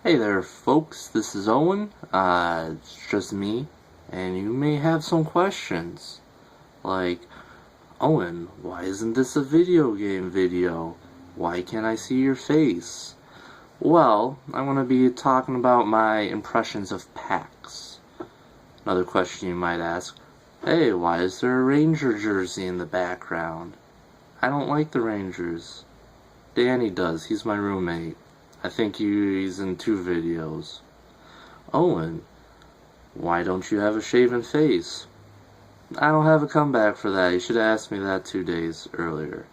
Hey there, folks. This is Owen. It's just me, and you may have some questions. Like, Owen, why isn't this a video game video? Why can't I see your face? Well, I'm going to be talking about my impressions of PAX. Another question you might ask, hey, why is there a Ranger jersey in the background? I don't like the Rangers. Danny does. He's my roommate. I think he's in 2 videos. Owen, why don't you have a shaven face? I don't have a comeback for that. You should have asked me that 2 days earlier.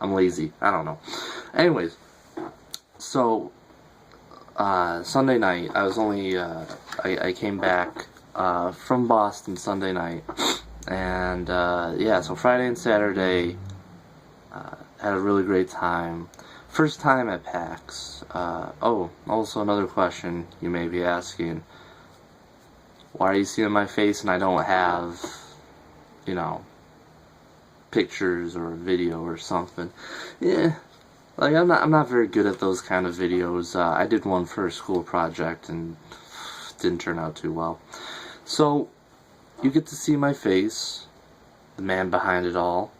I'm lazy. I don't know. Anyways, so Sunday night, I was only I came back from Boston Sunday night, and yeah, so Friday and Saturday had a really great time. First time at PAX. Oh, also another question you may be asking. Why are you seeing my face and I don't have, you know, pictures or a video or something? Yeah, like I'm not very good at those kind of videos. I did one for a school project and didn't turn out too well. So, you get to see my face, the man behind it all.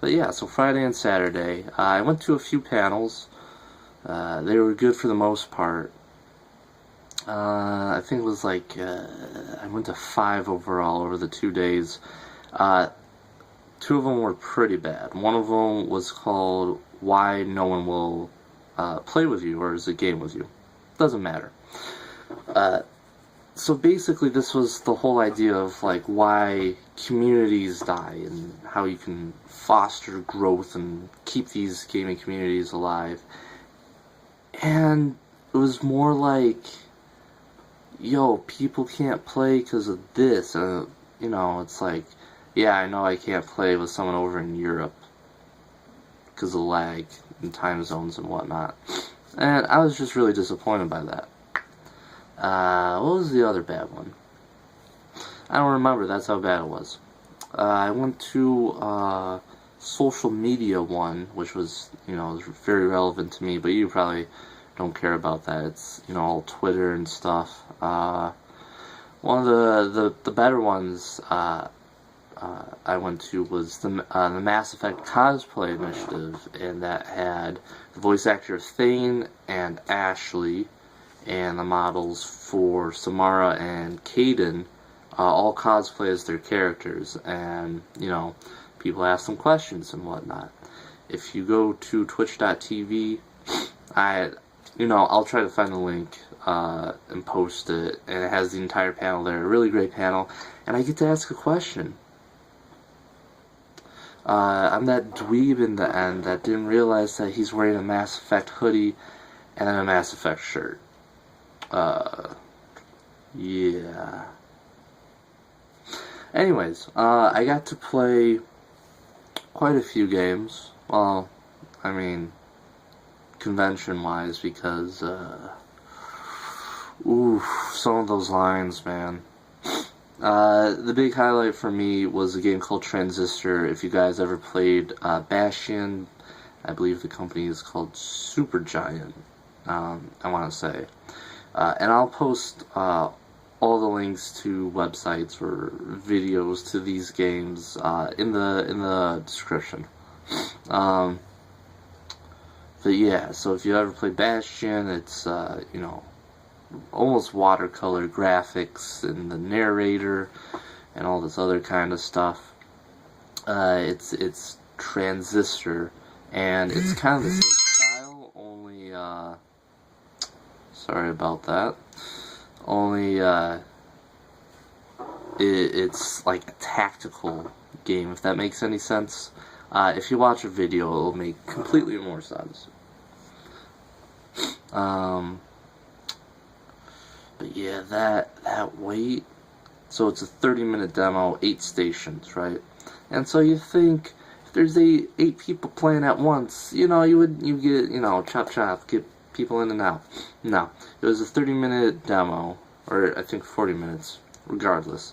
But yeah, so Friday and Saturday, I went to a few panels. They were good for the most part. I think it was like, I went to 5 overall over the 2 days. 2 of them were pretty bad. One of them was called Why No One Will Play With You, or is a game with you. Doesn't matter. So basically this was the whole idea of like why communities die and how you can foster growth and keep these gaming communities alive. And it was more like, yo, people can't play because of this. You know, it's like, yeah, I know I can't play with someone over in Europe because of lag and time zones and whatnot. And I was just really disappointed by that. What was the other bad one? I don't remember, that's how bad it was. I went to social media one, which was, you know, very relevant to me, but you probably don't care about that. It's, you know, all Twitter and stuff. One of the better ones I went to was the Mass Effect Cosplay Initiative, and that had the voice actor Thane and Ashley, and the models for Samara and Caden all cosplay as their characters, and, you know, people ask them questions and whatnot. If you go to twitch.tv, I'll try to find the link and post it, and it has the entire panel there, a really great panel, and I get to ask a question. I'm that dweeb in the end that didn't realize that he's wearing a Mass Effect hoodie and then a Mass Effect shirt. Yeah. Anyways, I got to play quite a few games. Well, I mean, convention-wise, because, some of those lines, man. The big highlight for me was a game called Transistor. If you guys ever played, Bastion, I believe the company is called Supergiant, I want to say. And I'll post all the links to websites or videos to these games in the description. But yeah, so if you ever play Bastion, it's you know, almost watercolor graphics and the narrator and all this other kind of stuff. It's Transistor, and it's kind of the same style, only sorry about that. Only, it's like a tactical game, if that makes any sense. If you watch a video, it'll make completely more sense. But yeah, that wait. So it's a 30-minute demo, 8 stations, right? And so you think, if there's 8 people playing at once, you know, you get, you know, chop, get people in and out. No, it was a 30-minute demo, or I think 40 minutes, regardless.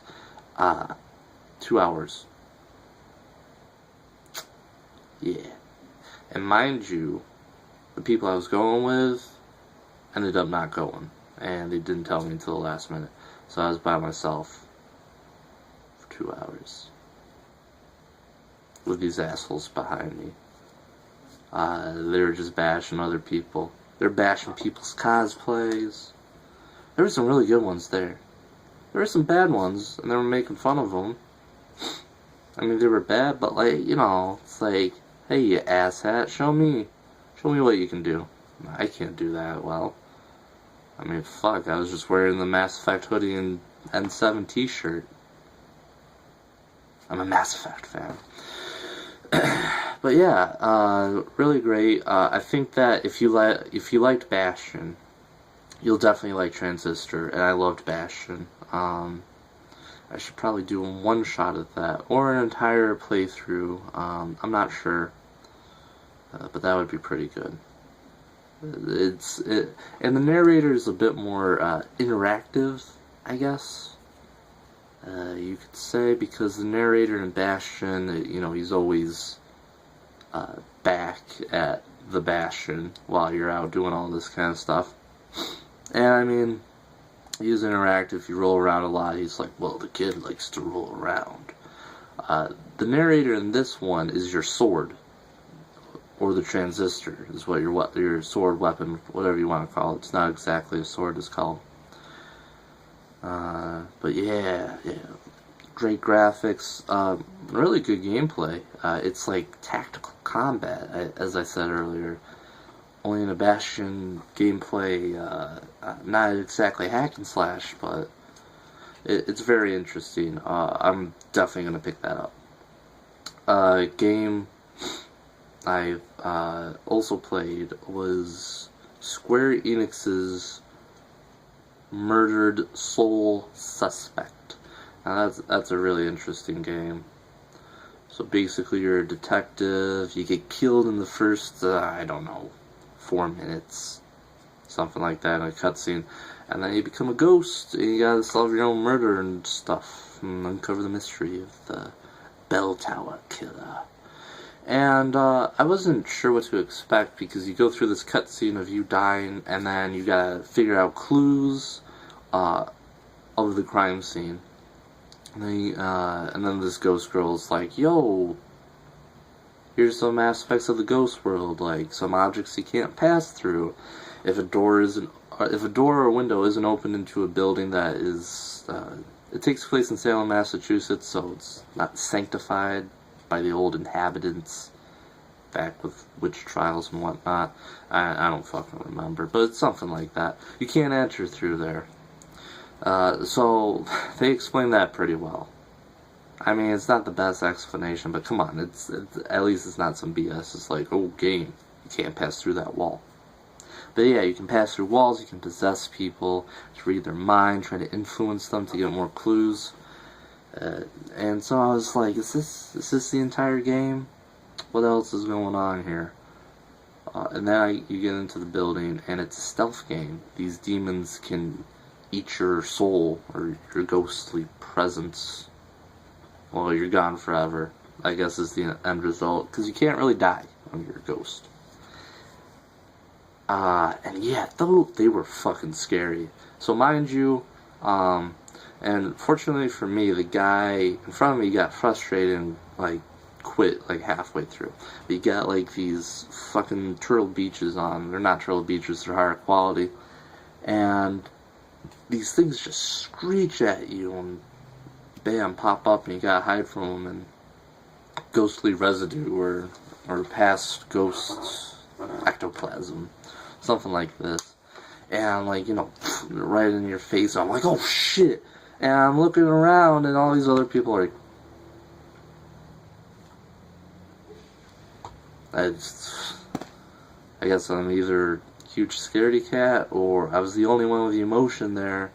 2 hours. Yeah. And mind you, the the people I was going with ended up not going, and they didn't tell me until the last minute. So I was by myself for 2 hours with these assholes behind me. They were just bashing other people. They're bashing people's cosplays. There were some really good ones there. There were some bad ones, and they were making fun of them. I mean, they were bad, but like, you know, it's like, hey, you asshat, show me what you can do. I can't do that well. I mean, fuck, I was just wearing the Mass Effect hoodie and N7 t-shirt. I'm a Mass Effect fan. But yeah, really great. I think that if you liked Bastion, you'll definitely like Transistor, and I loved Bastion. I should probably do a one-shot of that, or an entire playthrough. I'm not sure, but that would be pretty good. And the narrator is a bit more interactive, I guess. You could say, because the narrator in Bastion, you know, he's always back at the Bastion while you're out doing all this kind of stuff. And I mean, he's interactive. You roll around a lot. He's like, well, the kid likes to roll around. The narrator in this one is your sword, or the transistor, is what your sword weapon, whatever you want to call it. It's not exactly a sword, it's called. But yeah, great graphics, really good gameplay. It's like tactical combat, as I said earlier. Only in a Bastion gameplay, not exactly hack and slash, but it's very interesting. I'm definitely going to pick that up. Game I've also played was Square Enix's Murdered Soul Suspect. Now that's a really interesting game. So basically you're a detective, you get killed in the first, I don't know, 4 minutes, something like that in a cutscene, and then you become a ghost, and you gotta solve your own murder and stuff, and uncover the mystery of the Bell Tower Killer. And I wasn't sure what to expect, because you go through this cutscene of you dying, and then you gotta figure out clues of the crime scene. And then this ghost girl's like, yo, here's some aspects of the ghost world, like some objects you can't pass through. If a door or window isn't opened into a building that is, it takes place in Salem, Massachusetts, so it's not sanctified by the old inhabitants back with witch trials and whatnot. I don't fucking remember, but it's something like that. You can't enter through there. So they explain that pretty well. I mean, it's not the best explanation, but come on, it's at least it's not some BS. It's like, oh, game, you can't pass through that wall. But yeah, you can pass through walls, you can possess people, to read their mind, try to influence them to get more clues. And so I was like, is this the entire game? What else is going on here? And then you get into the building, and it's a stealth game. These demons can eat your soul, or your ghostly presence, while you're gone forever, I guess is the end result, because you can't really die when you're a ghost. And yeah, they were fucking scary. So mind you, and fortunately for me, the guy in front of me got frustrated and, like, quit, like, halfway through. But he got, like, these fucking Turtle Beaches on. They're not Turtle Beaches, they're higher quality. And these things just screech at you and bam, pop up, and you gotta hide from them, and ghostly residue or past ghosts, ectoplasm, something like this. And, like, you know, right in your face, I'm like, oh shit! And I'm looking around, and all these other people are I guess I'm either a huge scaredy cat, or I was the only one with the emotion there,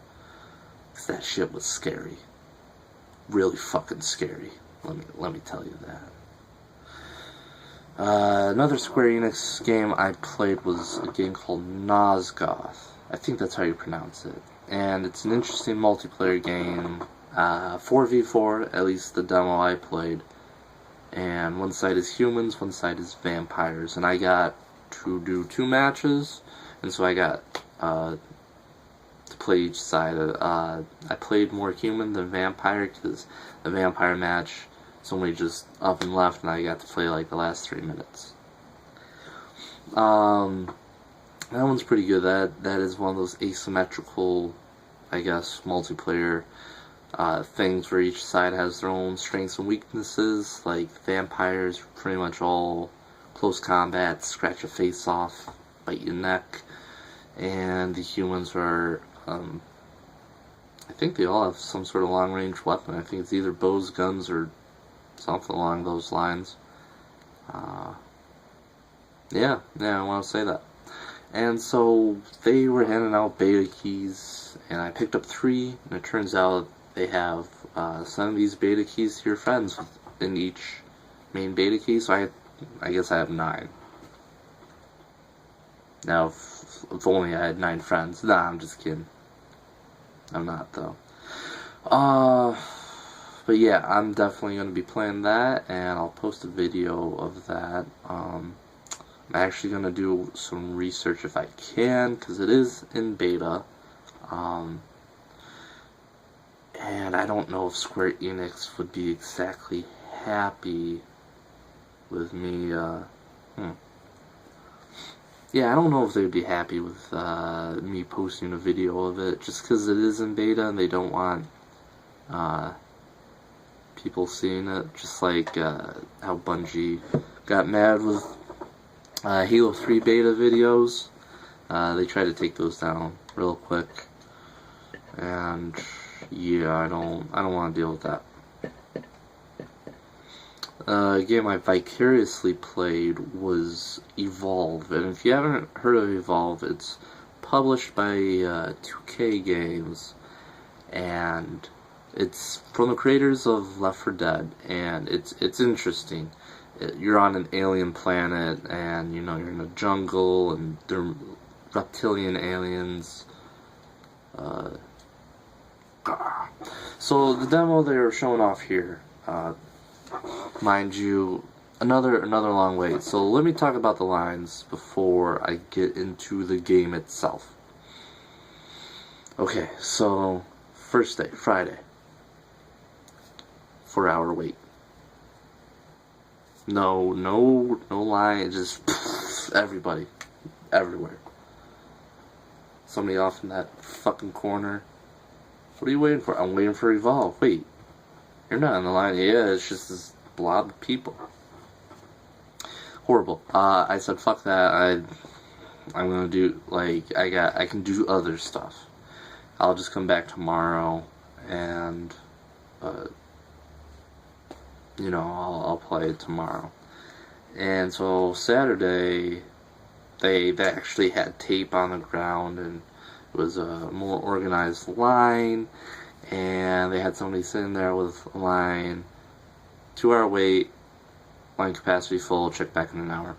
because that shit was scary. Really fucking scary. Let me tell you that. Another Square Enix game I played was a game called Nosgoth. I think that's how you pronounce it. And it's an interesting multiplayer game. 4v4, at least the demo I played. And one side is humans, one side is vampires. And I got to do 2 matches, and so I got to play each side. I played more human than vampire because the vampire match is only just up and left, and I got to play like the last 3 minutes. That one's pretty good. That is one of those asymmetrical, I guess, multiplayer things where each side has their own strengths and weaknesses. Like vampires, pretty much all close combat, scratch your face off, bite your neck, and the humans are, I think they all have some sort of long-range weapon. I think it's either bows, guns, or something along those lines. Yeah, I want to say that. And so they were handing out beta keys, and I picked up 3, and it turns out they have send these beta keys to your friends in each main beta key, so I guess I have 9. Now, if only I had 9 friends. Nah, I'm just kidding. I'm not, though. But yeah, I'm definitely going to be playing that, and I'll post a video of that. I'm actually going to do some research if I can, because it is in beta. And I don't know if Square Enix would be exactly happy with me, Yeah, I don't know if they'd be happy with me posting a video of it, just because it is in beta and they don't want people seeing it, just like how Bungie got mad with Halo 3 beta videos. They tried to take those down real quick, and yeah, I don't want to deal with that. A game I vicariously played was Evolve, and if you haven't heard of Evolve, it's published by 2K Games, and it's from the creators of Left 4 Dead, and it's interesting. You're on an alien planet, and you know you're in a jungle, and they're reptilian aliens. So the demo they were showing off here, mind you, another long wait. So let me talk about the lines before I get into the game itself. Okay, so first day, Friday, 4-hour wait. No line, just everybody, everywhere. Somebody off in that fucking corner. What are you waiting for? I'm waiting for Evolve. Wait, you're not in the line. Yeah, it's just this blob of people. Horrible. I said fuck that. I'm gonna do, like, I can do other stuff. I'll just come back tomorrow and you know, I'll play it tomorrow. And so Saturday they actually had tape on the ground, and it was a more organized line, and they had somebody sitting there with a line, 2-hour wait, line capacity full, check back in an hour.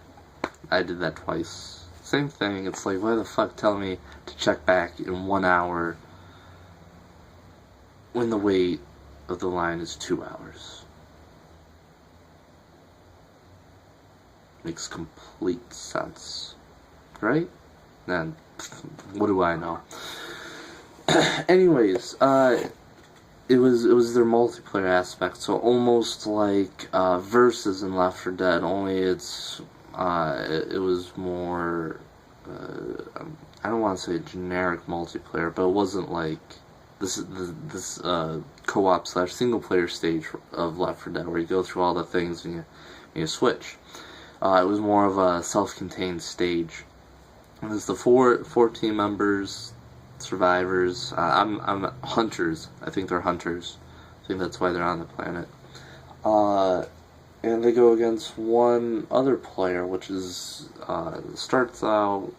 I did that twice. Same thing. It's like, why the fuck tell me to check back in 1 hour when the wait of the line is 2 hours? Makes complete sense, right? Then what do I know? Anyways, it was their multiplayer aspect, so almost like Versus in Left 4 Dead, only it was more I don't want to say generic multiplayer, but it wasn't like this co-op / single player stage of Left 4 Dead where you go through all the things and you switch. It was more of a self-contained stage. It was the four team members, survivors. I'm hunters. I think they're hunters. I think that's why they're on the planet. And they go against one other player, which is starts out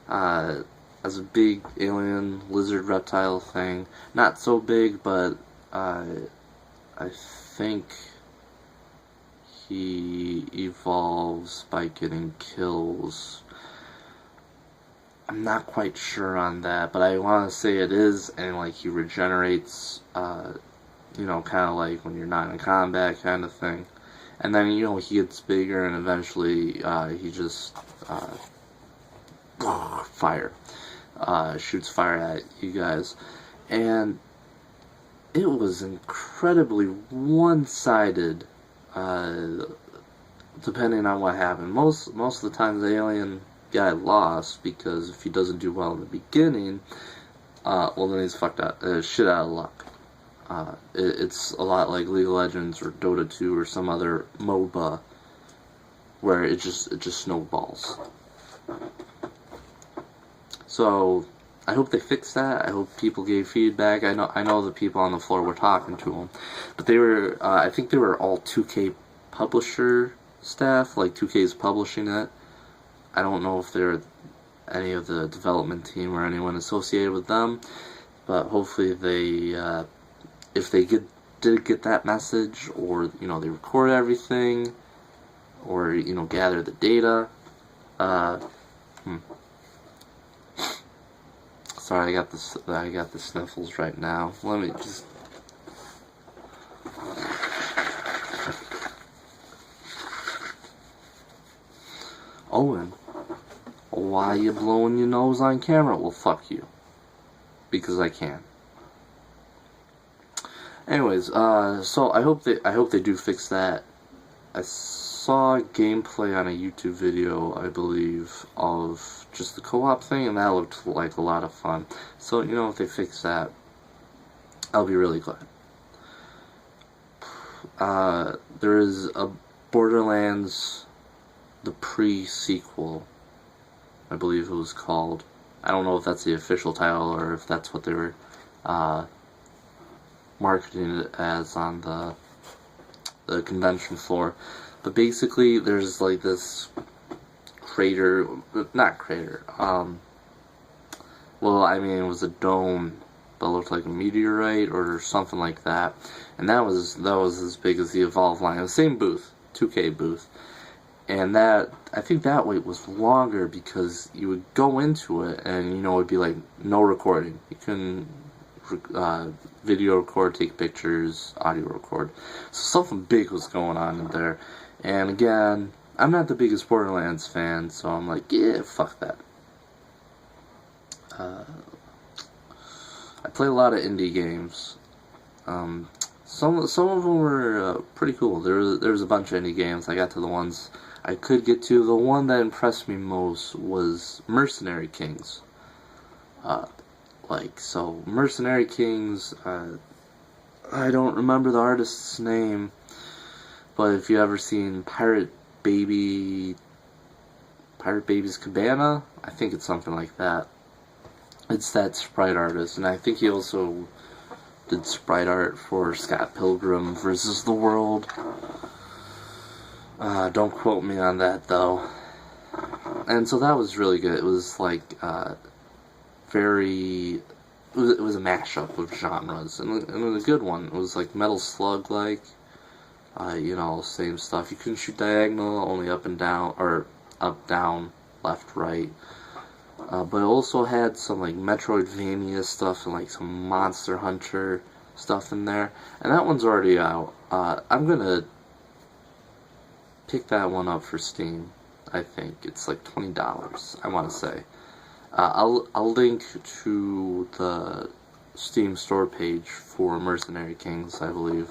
as a big alien lizard reptile thing. Not so big, but I think he evolves by getting kills. I'm not quite sure on that, but I want to say it is, and like he regenerates, you know, kind of like when you're not in combat kind of thing. And then, you know, he gets bigger, and eventually he just fire shoots fire at you guys. And it was incredibly one-sided, depending on what happened. Most of the time the alien guy lost, because if he doesn't do well in the beginning, well, then he's fucked out, shit out of luck. It's a lot like League of Legends or Dota 2 or some other MOBA, where it just snowballs. So I hope they fix that. I hope people gave feedback. I know the people on the floor were talking to them, but they were I think they were all 2K publisher staff, like 2K is publishing it. I don't know if they're any of the development team or anyone associated with them, but hopefully they if they did get that message, or, you know, they record everything, or, you know, gather the data. Sorry, I got the sniffles right now. Let me just. Owen, why you blowing your nose on camera? Well, fuck you, because I can. Anyways, so I hope they do fix that. I saw gameplay on a YouTube video, I believe, of just the co-op thing, and that looked like a lot of fun. So, you know, if they fix that, I'll be really glad. There is a Borderlands, the pre-sequel, I believe it was called. I don't know if that's the official title or if that's what they were marketing it as on the convention floor. But basically, there's like this crater, not crater, well, I mean, it was a dome that looked like a meteorite or something like that, and that was as big as the Evolve line. It was the same booth, 2K booth, and that, I think that wait was longer because you would go into it and, you know, it'd be like no recording. You couldn't video record, take pictures, audio record. So something big was going on in there. And again, I'm not the biggest Borderlands fan, so I'm like, yeah, fuck that. I play a lot of indie games. Some of them were pretty cool. There was a bunch of indie games. I got to the ones I could get to. The one that impressed me most was Mercenary Kings. So Mercenary Kings, I don't remember the artist's name, but if you ever seen Pirate Baby's Cabana, I think it's something like that. It's that sprite artist, and I think he also did sprite art for Scott Pilgrim versus the World. Don't quote me on that, though. And so that was really good. It was like it was a mashup of genres, and it was a good one. It was like Metal Slug, like, you know, same stuff. You couldn't shoot diagonal, only up and down, or up, down, left, right. But it also had some like Metroidvania stuff and like some Monster Hunter stuff in there. And that one's already out. I'm gonna pick that one up for Steam. I think it's like $20, I want to say. I'll link to the Steam store page for Mercenary Kings, I believe.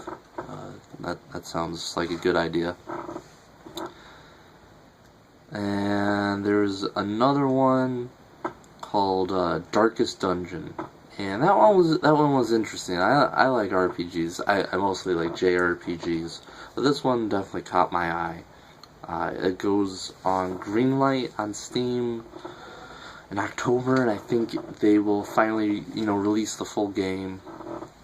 That sounds like a good idea. And there's another one called Darkest Dungeon, and that one was interesting. I like RPGs. I mostly like JRPGs, but this one definitely caught my eye. It goes on Greenlight on Steam in October, and I think they will finally, you know, release the full game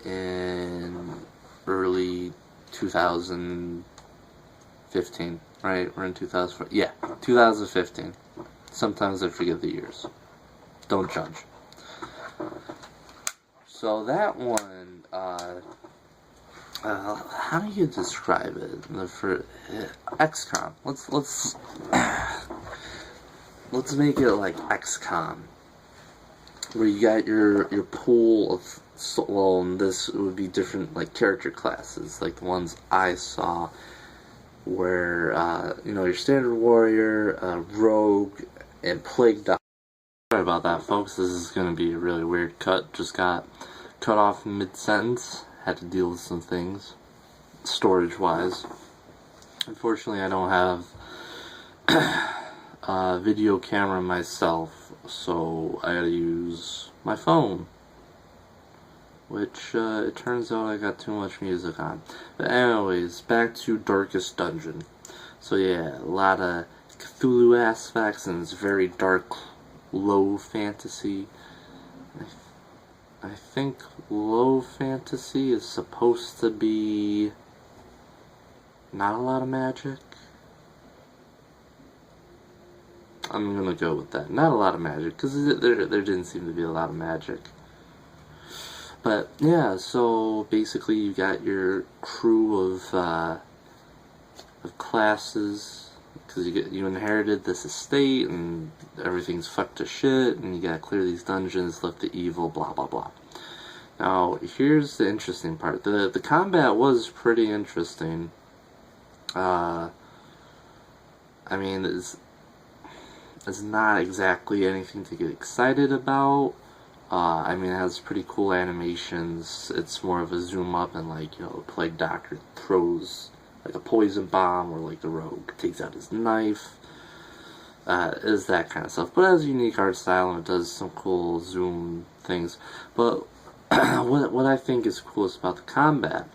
in early 2015. Right? We're in 2004. Yeah, 2015. Sometimes I forget the years. Don't judge. So that one, how do you describe it? For XCOM. Let's make it like XCOM, where you got your pool of, well, and this would be different like character classes, like the ones I saw. where, you know, your standard warrior, rogue, and plague doctor. Sorry about that, folks. This is going to be a really weird cut. Just got cut off mid-sentence. Had to deal with some things, storage-wise. Unfortunately, I don't have a video camera myself, so I gotta use my phone. Which, it turns out I got too much music on. But anyways, back to Darkest Dungeon. So yeah, a lot of Cthulhu aspects, and it's very dark, low fantasy. I think low fantasy is supposed to be not a lot of magic. I'm gonna go with that. Not a lot of magic, because there didn't seem to be a lot of magic. But yeah, so basically you got your crew of classes, because you inherited this estate and everything's fucked to shit, and you gotta clear these dungeons, lift the evil, blah blah blah. Now here's the interesting part. The combat was pretty interesting. I mean, it's not exactly anything to get excited about. I mean, it has pretty cool animations. It's more of a zoom up, and like, you know, the plague doctor throws like a poison bomb, or like the rogue takes out his knife. Is that kind of stuff. But it has a unique art style, and it does some cool zoom things. But what I think is coolest about the combat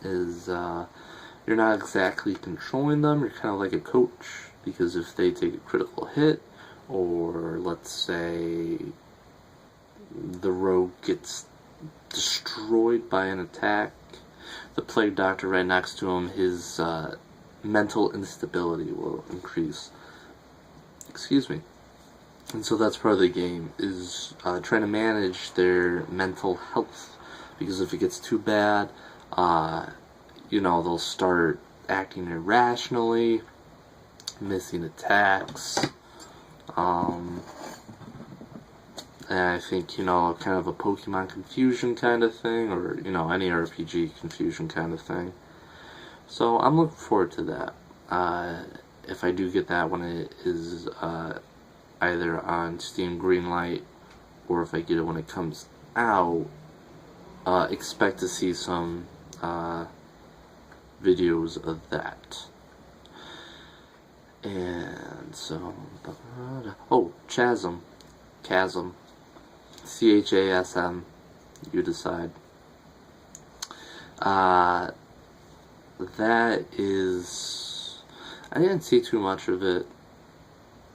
is you're not exactly controlling them. You're kind of like a coach, because if they take a critical hit, or let's say the rogue gets destroyed by an attack, the plague doctor right next to him, his mental instability will increase. Excuse me. And so that's part of the game, is trying to manage their mental health, because if it gets too bad, you know, they'll start acting irrationally, missing attacks. And I think, you know, kind of a Pokemon confusion kind of thing, or, you know, any RPG confusion kind of thing. So I'm looking forward to that. If I do get that when it is either on Steam Greenlight, or if I get it when it comes out, expect to see some videos of that. And so, oh, Chasm, CHASM, you decide. That is, I didn't see too much of it.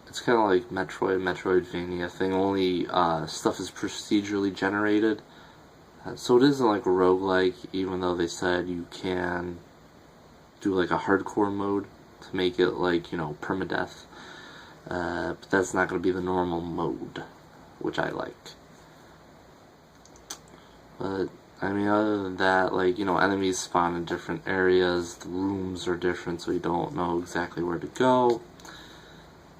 It's kind of like Metroidvania thing, only stuff is procedurally generated. So it isn't like a roguelike, even though they said you can do like a hardcore mode to make it like, you know, permadeath. But that's not going to be the normal mode, which I like. But, I mean, other than that, like, you know, enemies spawn in different areas, the rooms are different, so you don't know exactly where to go.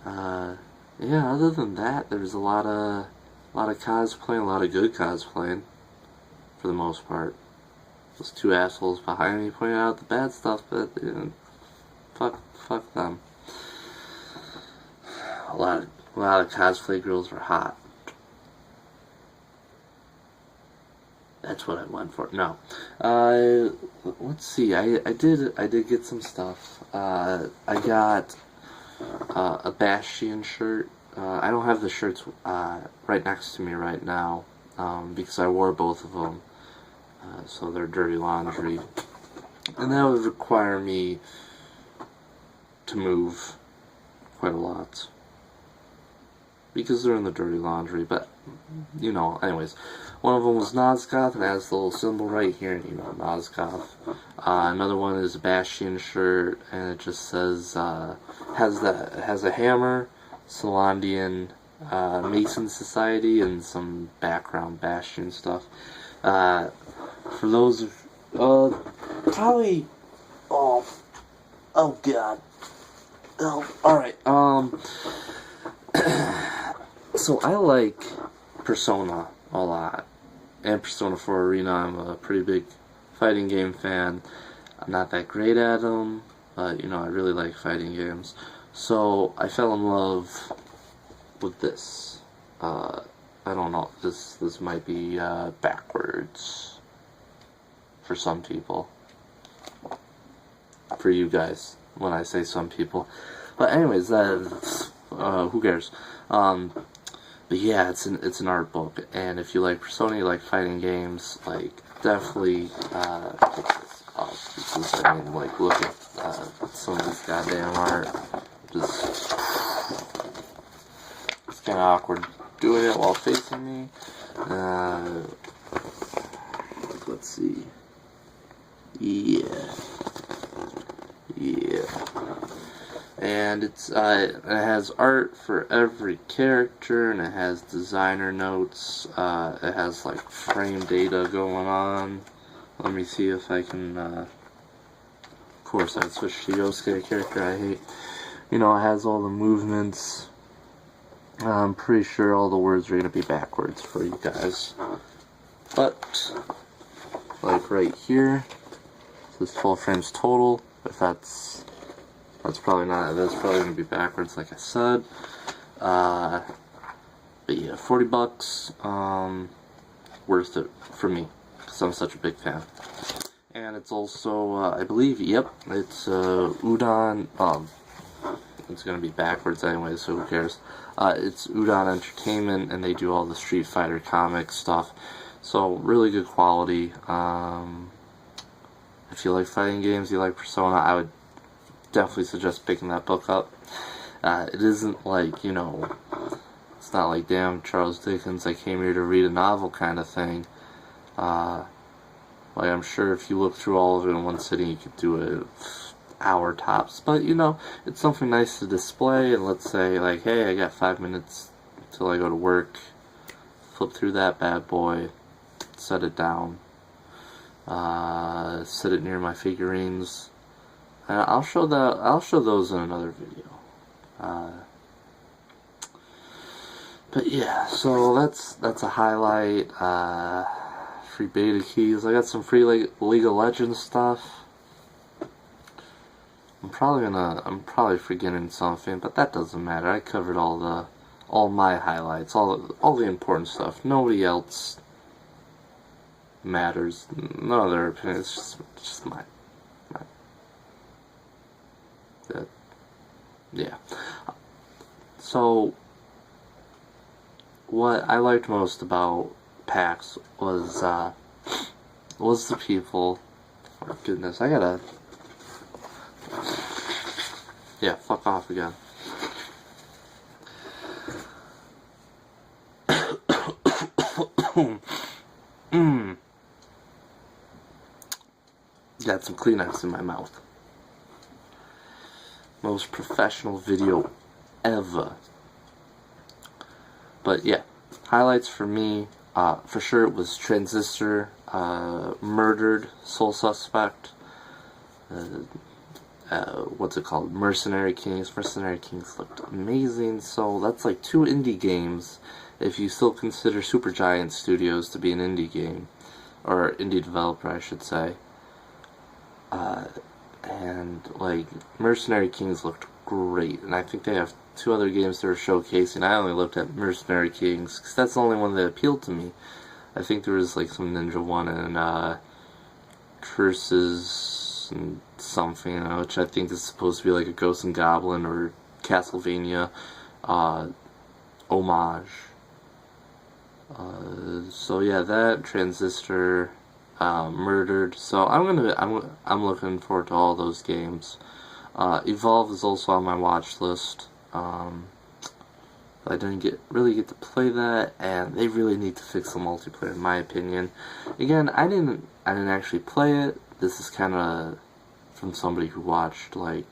Yeah, other than that, there's a lot of cosplaying, a lot of good cosplaying, for the most part. Those two assholes behind me pointed out the bad stuff, but, you know, fuck them. A lot of cosplay girls were hot. That's what I went for. No. Let's see. I did get some stuff. I got a Bastion shirt. I don't have the shirts right next to me right now, because I wore both of them. So they're dirty laundry. And that would require me to move quite a lot, because they're in the dirty laundry. But, you know, anyways, one of them was Nosgoth, and it has the little symbol right here, and you know, Nosgoth. Another one is a Bastion shirt, and it just says, has a hammer, Solandian Mason Society, and some background Bastion stuff. For those of, probably, oh god, oh, alright, so I like Persona a lot, and Persona 4 Arena. I'm a pretty big fighting game fan. I'm not that great at them, but you know, I really like fighting games. So I fell in love with this. I don't know. This might be backwards for some people. For you guys, when I say some people. But anyways, who cares? But yeah, it's an art book, and if you like Persona, you like fighting games, like definitely pick this up, because I mean, like, look at some of this goddamn art. Just it's kind of awkward doing it while facing me. Let's see. Yeah. And it has art for every character, and it has designer notes. It has like frame data going on. Let me see if I can. Of course, I switched to Yosuke, a character I hate. You know, it has all the movements. I'm pretty sure all the words are gonna be backwards for you guys. But like right here, it says 12 frames total. If that's probably not. That's probably gonna be backwards, like I said. But yeah, $40. Worth it for me, because I'm such a big fan. And it's also, I believe, yep, it's Udon. It's gonna be backwards anyway, so who cares? It's Udon Entertainment, and they do all the Street Fighter comic stuff. So really good quality. If you like fighting games, you like Persona, I would definitely suggest picking that book up. It isn't like, you know, it's not like, damn, Charles Dickens, I came here to read a novel kind of thing. Like, I'm sure if you look through all of it in one sitting, you could do it hour tops. But, you know, it's something nice to display, and let's say, like, hey, I got 5 minutes till I go to work. Flip through that bad boy, set it down, set it near my figurines. And I'll show those in another video. But yeah, so that's a highlight. Free beta keys. I got some free League of Legends stuff. I'm probably forgetting something, but that doesn't matter. I covered all my highlights, all the important stuff. Nobody else matters. No other opinion. It's just mine. Yeah. So, what I liked most about PAX was the people. Oh, goodness, I gotta. Yeah, fuck off again. Got some Kleenex in my mouth. Most professional video ever. But yeah, highlights for me, for sure it was Transistor, Murdered, Soul Suspect, what's it called, Mercenary Kings. Mercenary Kings looked amazing. So that's like 2 indie games, if you still consider Supergiant Studios to be an indie game, or indie developer I should say. And like Mercenary Kings looked great, and I think they have 2 other games they're showcasing. I only looked at Mercenary Kings because that's the only one that appealed to me. I think there was like some Ninja one and Curses and something, which I think is supposed to be like a Ghost and Goblin or Castlevania homage. So yeah, that Transistor. Murdered. So I'm looking forward to all those games. Evolve is also on my watch list. I didn't really get to play that, and they really need to fix the multiplayer, in my opinion. Again, I didn't actually play it. This is kind of from somebody who watched like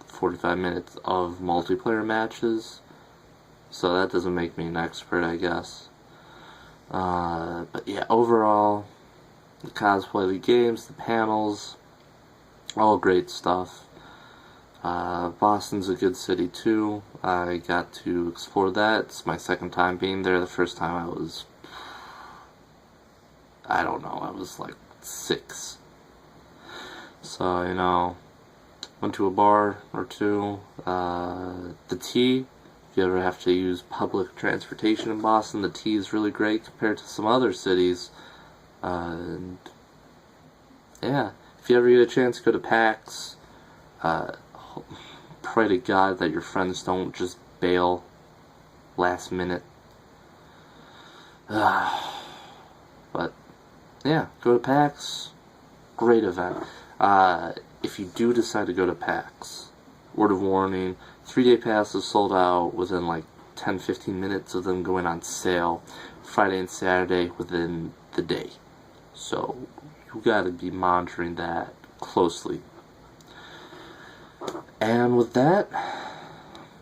45 minutes of multiplayer matches, so that doesn't make me an expert, I guess. But yeah, overall, the cosplay, the games, the panels, all great stuff. Boston's a good city too. I got to explore that. It's my second time being there. The first time I was like 6. So, you know, went to a bar or two. The T, if you ever have to use public transportation in Boston, the T is really great compared to some other cities. And yeah, if you ever get a chance, go to PAX. Pray to God that your friends don't just bail last minute. But yeah, go to PAX. Great event. If you do decide to go to PAX, word of warning, 3-day passes sold out within like 10-15 minutes of them going on sale Friday and Saturday within the day. So you gotta be monitoring that closely. And with that,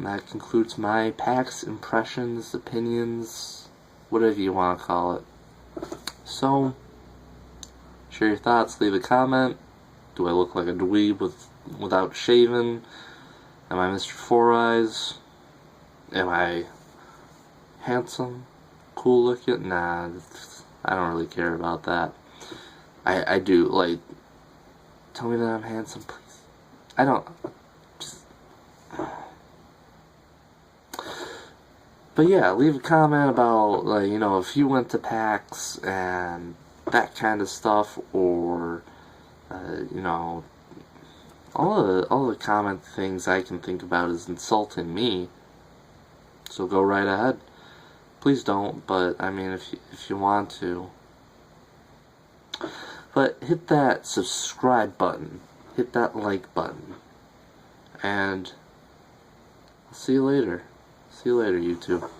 that concludes my PAX impressions, opinions, whatever you want to call it. So, share your thoughts, leave a comment. Do I look like a dweeb without shaving? Am I Mr. Four Eyes? Am I handsome? Cool looking? Nah, I don't really care about that. I do, like, tell me that I'm handsome, please. I don't, just... But yeah, leave a comment about, like, you know, if you went to PAX and that kind of stuff, or, you know, all the comment things I can think about is insulting me. So go right ahead. Please don't, but I mean, if you want to. But hit that subscribe button, hit that like button, and I'll see you later. See you later, YouTube.